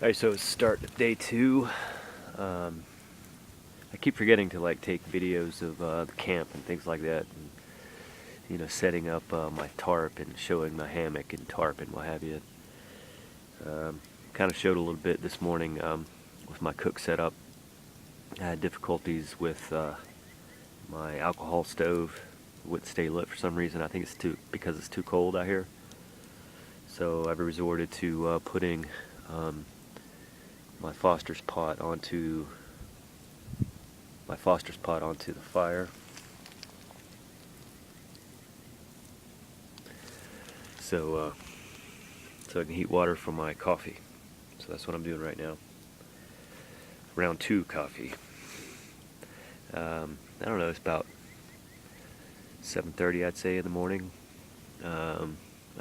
Alright, so start day 2. I keep forgetting to take videos of the camp and things like that, and, setting up my tarp and showing my hammock and tarp and what have you. Kind of showed a little bit this morning with my cook setup. I had difficulties with my alcohol stove. It wouldn't stay lit for some reason. I think it's because it's too cold out here. So I've resorted to putting my Foster's pot onto the fire. So I can heat water for my coffee. So that's what I'm doing right now. Round 2 coffee. I don't know, it's about 7:30, I'd say, in the morning. I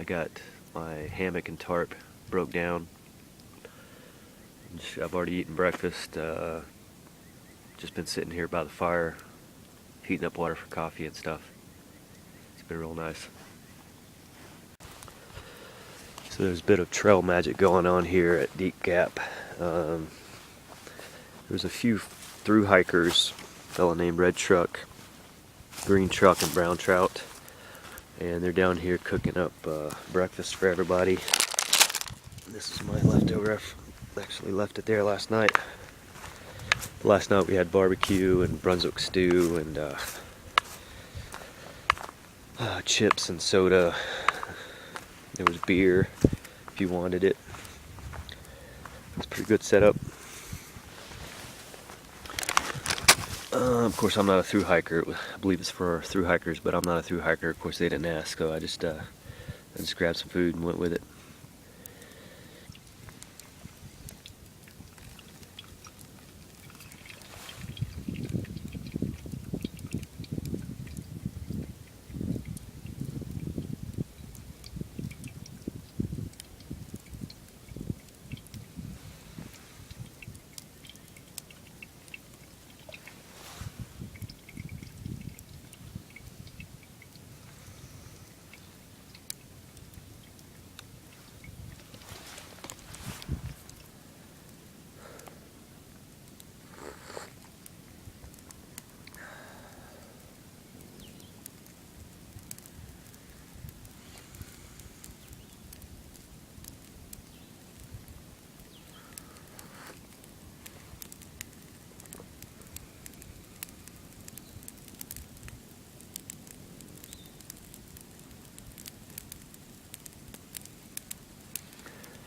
got my hammock and tarp broke down. I've already eaten breakfast. Just been sitting here by the fire, heating up water for coffee and stuff. It's been real nice. So there's a bit of trail magic going on here at Deep Gap. There's a few through hikers, a fellow named Red Truck, Green Truck, and Brown Trout, and they're down here cooking up breakfast for everybody. This is my leftover. I actually left it there last night. Last night we had barbecue and Brunswick stew and chips and soda. There was beer if you wanted it. It's a pretty good setup. Of course, I'm not a thru hiker. I believe it's for thru hikers, but I'm not a thru hiker. Of course, they didn't ask, so I just grabbed some food and went with it.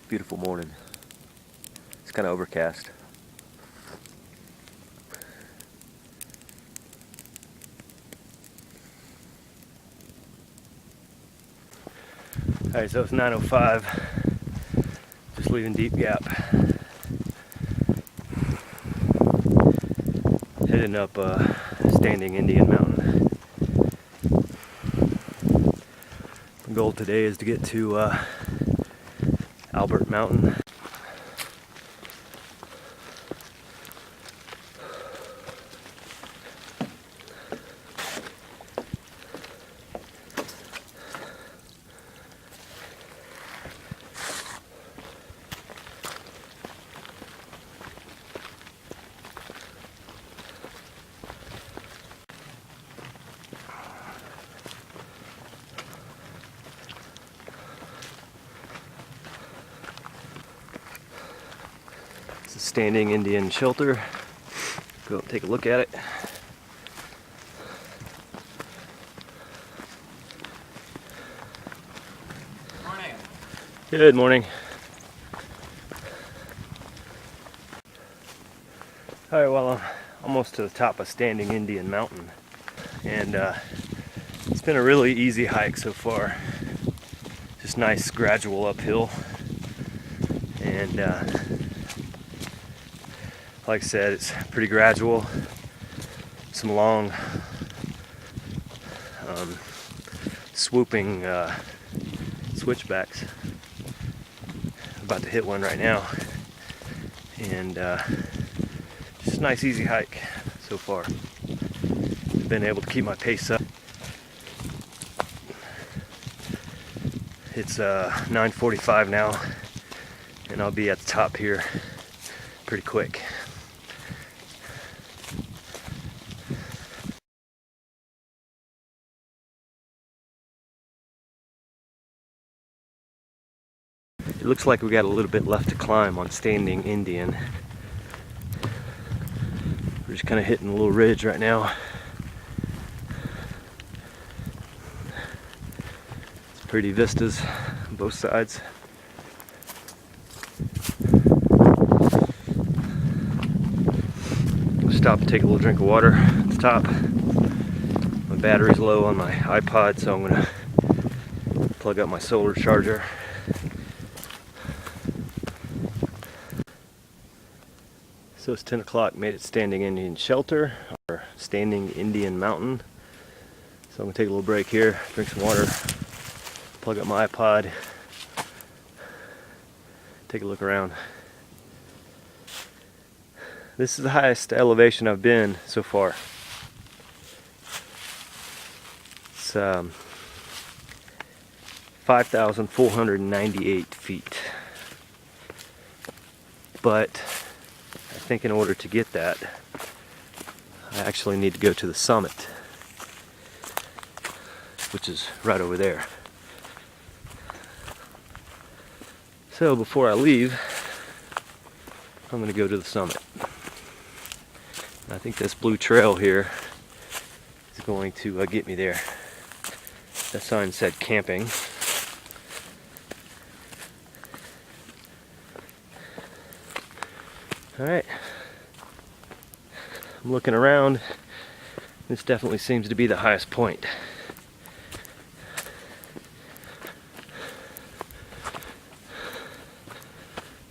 Beautiful morning. It's kind of overcast. Alright, so it's 9:05. Just leaving Deep Gap. Heading up Standing Indian Mountain. The goal today is to get to Albert Mountain. Standing Indian shelter. Go and take a look at it. Morning. Good morning. Alright, well, I'm almost to the top of Standing Indian Mountain, and it's been a really easy hike so far. Just nice gradual uphill, and like I said, it's pretty gradual. Some long, swooping switchbacks. I'm about to hit one right now, and just a nice, easy hike so far. Been able to keep my pace up. It's 9:45 now, and I'll be at the top here pretty quick. It looks like we got a little bit left to climb on Standing Indian. We're just kind of hitting a little ridge right now. It's pretty vistas on both sides. Stop and take a little drink of water at the top. My battery's low on my iPod, so I'm gonna plug up my solar charger. So it's 10 o'clock, made it Standing Indian Shelter, or Standing Indian Mountain. So I'm gonna take a little break here, drink some water, plug up my iPod, take a look around. This is the highest elevation I've been so far. It's 5,498 feet. But I think in order to get that, I actually need to go to the summit, which is right over there. So before I leave, I'm going to go to the summit. I think this blue trail here is going to get me there. That sign said camping. Alright, I'm looking around. This definitely seems to be the highest point.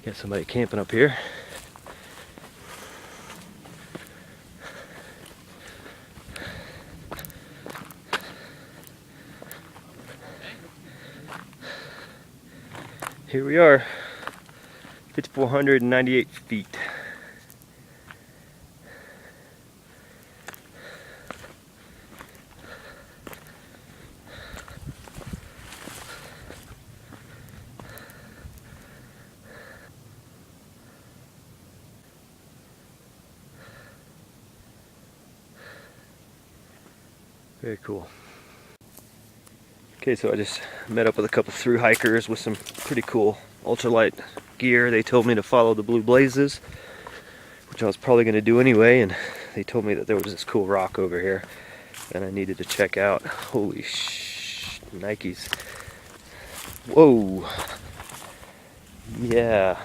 Got somebody camping up here. Here we are, 5,498 feet. Very cool. Okay, so I just met up with a couple through hikers with some pretty cool ultralight gear. They told me to follow the blue blazes, which I was probably going to do anyway, and they told me that there was this cool rock over here and I needed to check out. Holy Nikes. Whoa. Yeah.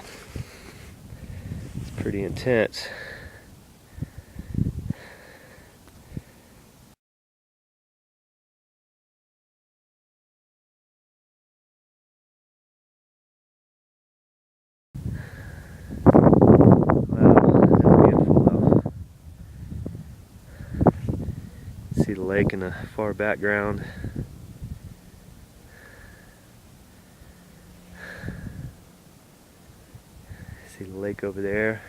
It's pretty intense. See the lake in the far background. See the lake over there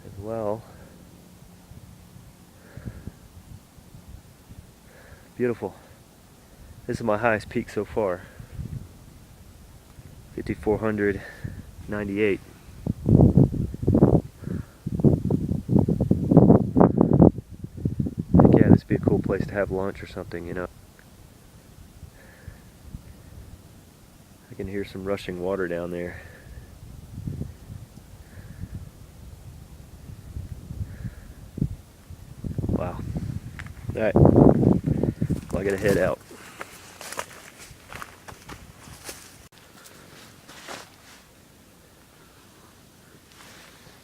as well. Beautiful. This is my highest peak so far. 5,498. Yeah, this would be a cool place to have lunch or something, you know. I can hear some rushing water down there. Wow. Alright. Well, I gotta head out.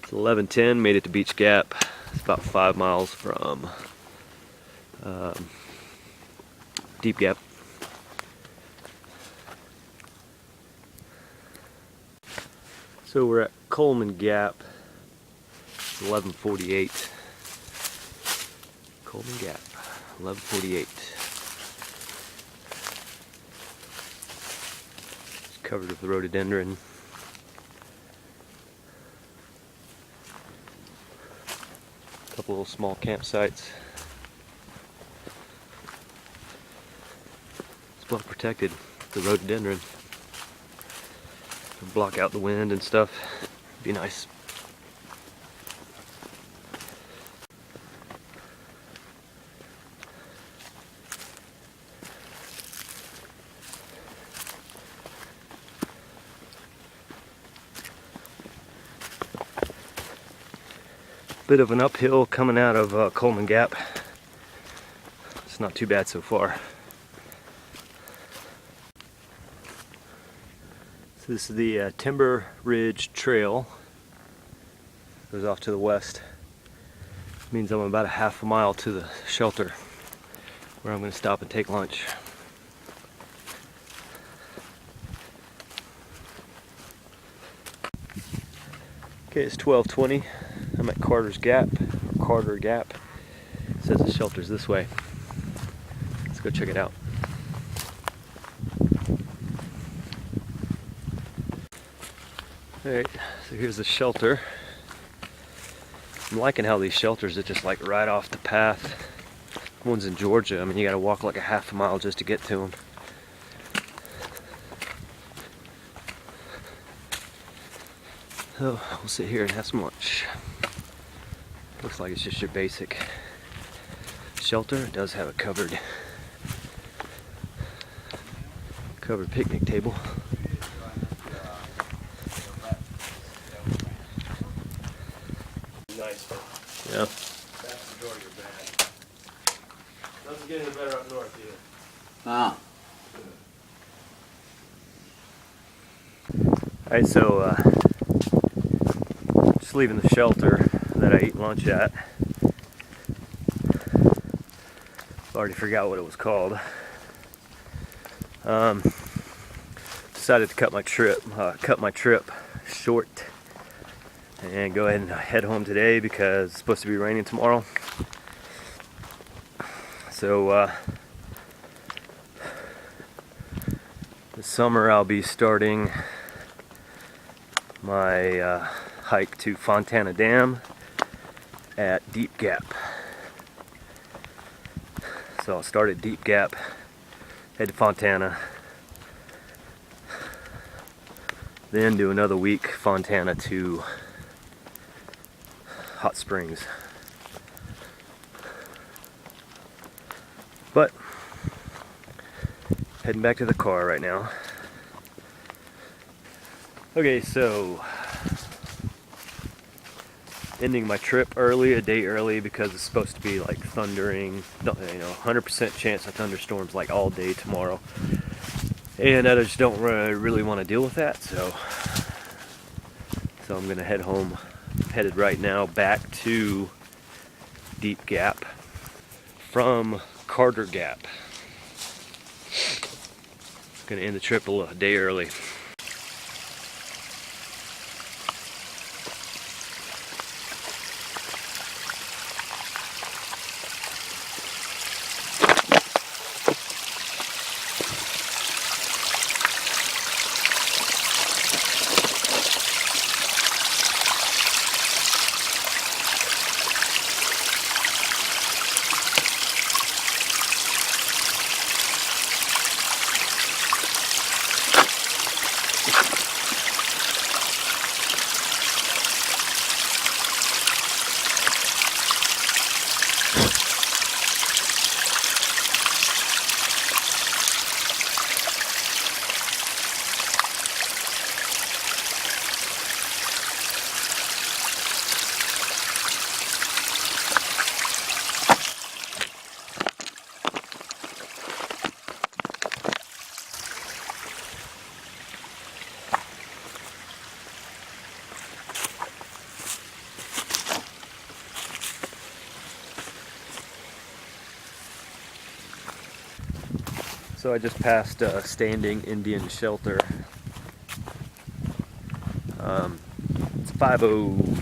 It's 11:10, made it to Beach Gap. It's about 5 miles from Deep Gap. So we're at Coleman Gap. It's 11:48. Coleman Gap, 11:48. It's covered with rhododendron. A couple little small campsites. It's well protected, the rhododendron. block out the wind and stuff. Be nice. Bit of an uphill coming out of Coleman Gap. It's not too bad so far. So this is the Timber Ridge Trail. Goes off to the west. Means I'm about a half a mile to the shelter where I'm going to stop and take lunch. Okay, it's 12:20. I'm at Carter Gap. It says the shelter's this way. Let's go check it out. Alright, so here's the shelter. I'm liking how these shelters are just like right off the path. One's in Georgia. I mean, you gotta walk like a half a mile just to get to them. So we'll sit here and have some lunch. Looks like it's just your basic shelter. It does have a covered picnic table. Nice. Yeah. That's the Georgia bad. Doesn't get any better up north either. Ah. Alright, so just leaving the shelter that I ate lunch at. Already forgot what it was called. Decided to cut my trip short and go ahead and head home today because it's supposed to be raining tomorrow. So this summer I'll be starting my hike to Fontana Dam at Deep Gap. So I'll start at Deep Gap, head to Fontana, then do another week Fontana to Hot Springs. But heading back to the car right now. Okay, so ending my trip early, a day early, because it's supposed to be like thundering, 100% chance of thunderstorms like all day tomorrow. And I just don't really want to deal with that, so I'm gonna head home, headed right now back to Deep Gap from Carter Gap. Gonna end the trip a day early. So I just passed a standing Indian shelter. It's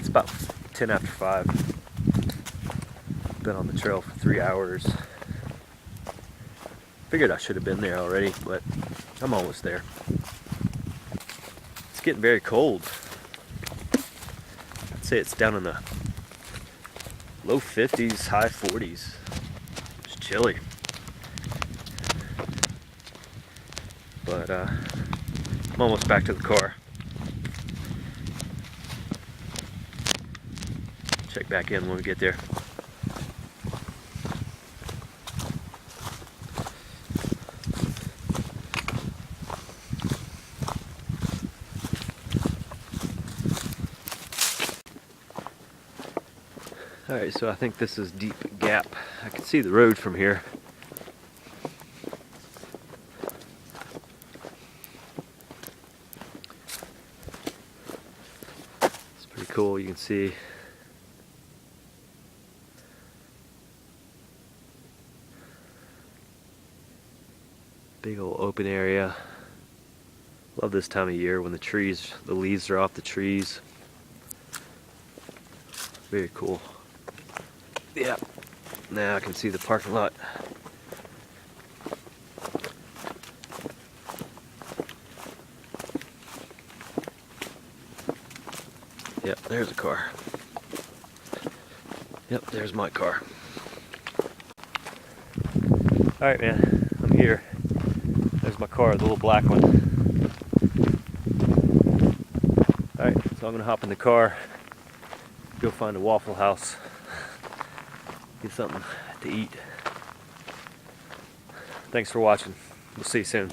about 10 after 5. Been on the trail for 3 hours. Figured I should have been there already, but I'm almost there. It's getting very cold. I'd say it's down in the low 50s, high 40s. It's chilly. But I'm almost back to the car. check back in when we get there. Alright, so I think this is Deep Gap. I can see the road from here. It's pretty cool, you can see big old open area. Love this time of year when the leaves are off the trees. Very cool. Yeah, now I can see the parking lot. Yep, there's a car. Yep, there's my car. Alright, man, I'm here. There's my car, the little black one. Alright, so I'm gonna hop in the car, go find a Waffle House, get something to eat. Thanks for watching. We'll see you soon.